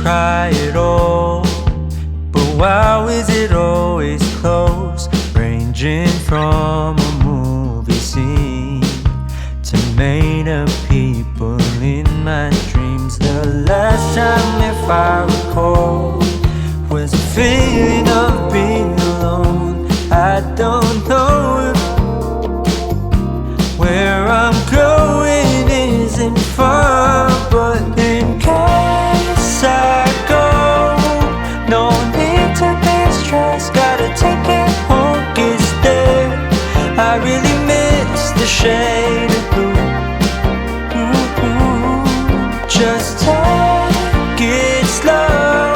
try it all, but wow, is it always close, ranging from a movie scene to made up people in my dreams. The last time, if I recall, was a feeling of being alone. I don't know if where I'm going isn't far, but in case I go, no need to be stressed. Gotta take it home, it's there. I really miss the shade of blue. Just take it slow.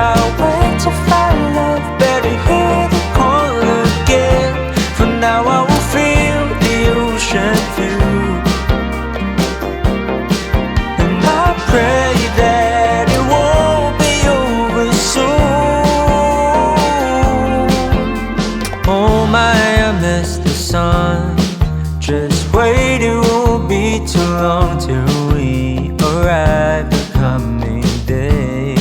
I'll wait to find love. Better hear the call again. For now I will feel the ocean view, and I pray that it won't be over soon. Oh my, I miss the sun. Just wait, it won't be too long till we arrive the coming day.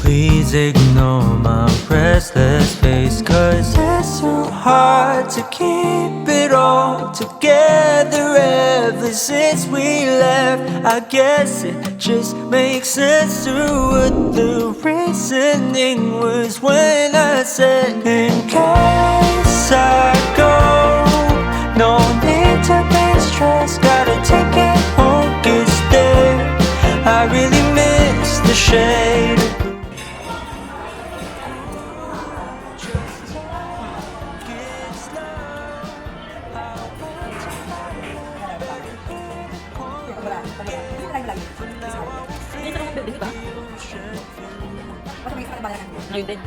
Please ignore my restless face, 'cause it's so hard to keep it all together ever since we left. I guess it just makes sense to what the reasoning was when I said, in case I go, no need to be stressed. Gotta take it home, it's there. I really miss the shade of blue. Ngayon din.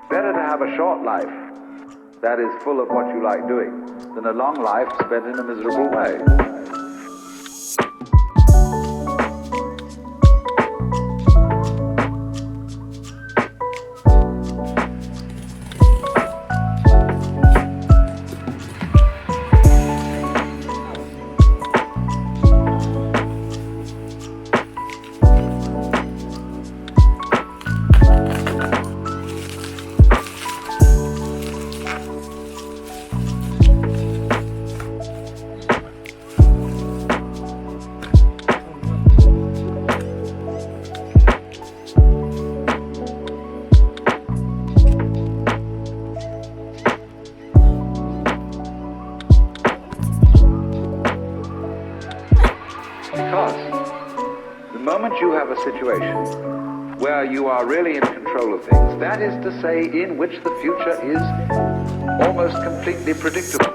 Better to have a short life that is full of what you like doing than a long life spent in a miserable way. Because the moment you have a situation where you are really in control of things, that is to say, in which the future is almost completely predictable.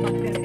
But